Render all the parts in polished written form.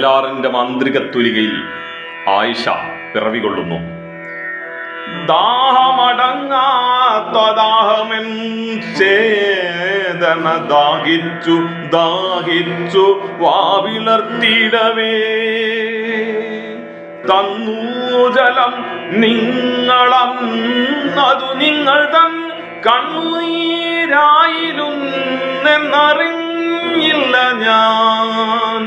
ാറിന്റെ മാന്ത്രിക തുലികയിൽ ആയിഷ പിറവികൊള്ളുന്നു. ദാഹമടങ്ങാത്ത ദാഹമെൻ ചേതന ദാഹിച്ചു ദാഹിച്ചു വാവിളർത്തിടവേ തന്നു ജലം നിങ്ങളന്നതു നിങ്ങൾ തൻ കണ്ണുനീരായിരുന്നെന്നറിഞ്ഞില്ല ഞാൻ.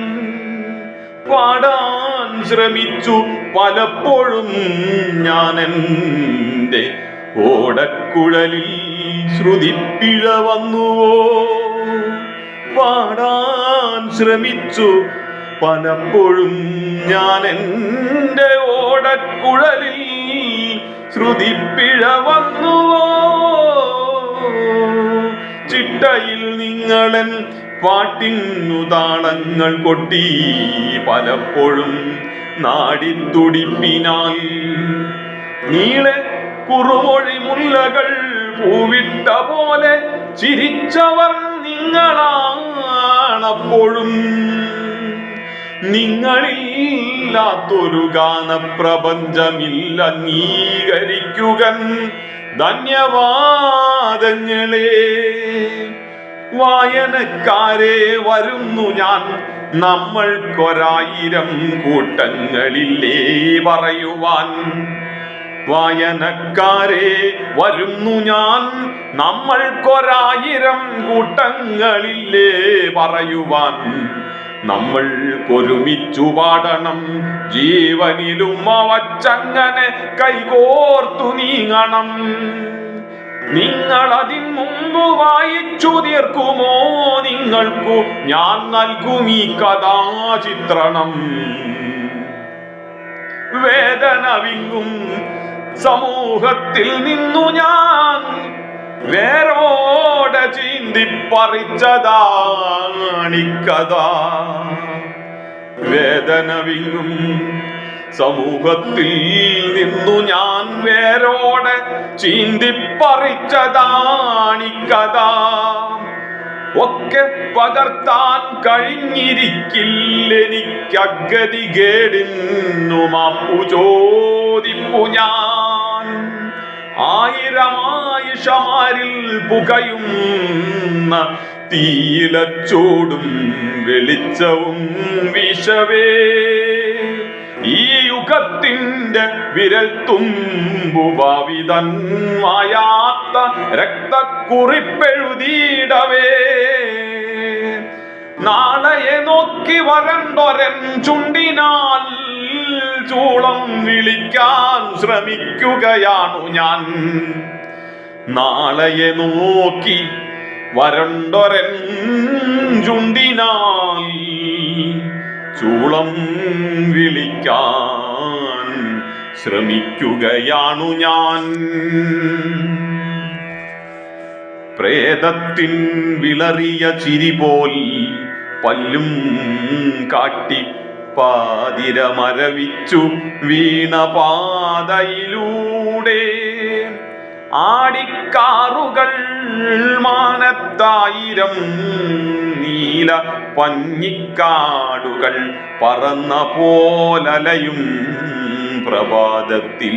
പാടാൻ ശ്രമിച്ചു പലപ്പോഴും ഞാൻ എൻ്റെ ഓടക്കുഴലിൽ ശ്രുതിപ്പിഴ വന്നുവോ. പാടാൻ ശ്രമിച്ചു പലപ്പോഴും ഞാൻ എൻ്റെ ഓടക്കുഴലിൽ ശ്രുതിപ്പിഴ വന്നുവോ. ചിട്ടയിൽ നിങ്ങളൻ പാട്ടിന്നു താളങ്ങൾ കൊട്ടി പലപ്പോഴും നാടിത്തുടിപ്പിനാൽ നീളെ കുറുമൊഴി മുല്ലകൾ പൂവിട്ട പോലെ ചിരിച്ചവർ നിങ്ങളാണപ്പോഴും. നിങ്ങളില്ലാത്തൊരു ഗാനപ്രപഞ്ചമില്ല, അംഗീകരിക്കുകൻ ധന്യവാദങ്ങളെ. വായനക്കാരെ വരുന്നു ഞാൻ, നമ്മൾക്കൊരായിരം കൂട്ടങ്ങളില്ലേ പറയുവാൻ. വായനക്കാരെ വരുന്നു ഞാൻ, നമ്മൾക്കൊരായിരം കൂട്ടങ്ങളില്ലേ പറയുവാൻ. നമ്മൾക്കൊരുമിച്ചു പാടണം, ജീവനിലും വച്ചങ്ങനെ കൈകോർത്തു നീങ്ങണം. നിങ്ങളതിൻ മുമ്പ് വായിച്ചു തീർക്കുമോ, നിങ്ങൾക്കു ഞാൻ നൽകും ഈ കഥാചിത്രണം. വേദന വിങ്ങും സമൂഹത്തിൽ നിന്നു ഞാൻ വേരോടെ ചീന്തിപ്പറിച്ചതാണിക്കഥ. വേദന വിങ്ങും സമൂഹത്തിൽ നിന്നു ഞാൻ വേരോടെ ചീന്തിപ്പറിച്ചതാണിക്കഥ. ഒക്കെ കഴിഞ്ഞിരിക്കില്ലെനിക്കഗതികേടിന്നു മാപ്പു ചോദിപ്പു ഞാൻ. ആയിരമായിഷമാരിൽ പുകയുന്ന തീയിലച്ചൂടും വെളിച്ചവും വിഷവേ ഈ യുഗത്തിന്റെ വിരൽ തുമ്പു ഭാവിതൻ മായാത്ത രക്തക്കുറിപ്പെഴുതിയിടവേ. നാളെയെ നോക്കി വരണ്ടൊരൻ ചുണ്ടിനാൽ ചൂളം വിളിക്കാൻ ശ്രമിക്കുകയാണു ഞാൻ. നാളെയെ നോക്കി വരണ്ടൊരൻ ചുണ്ടിനാൽ ചൂളം വിളിക്കാൻ ശ്രമിക്കുകയാണു ഞാൻ. പ്രേതത്തിൻ വിളറിയ ചിരി പോൽ പല്ലും കാട്ടി പാതിര മരവിച്ചു വീണ പാതയിലൂടെ ആടിക്കാറുകൾ മാനത്തായിരം നീല പഞ്ഞിക്കാടുകൾ പറന്ന പോലലയും പ്രഭാതത്തിൽ.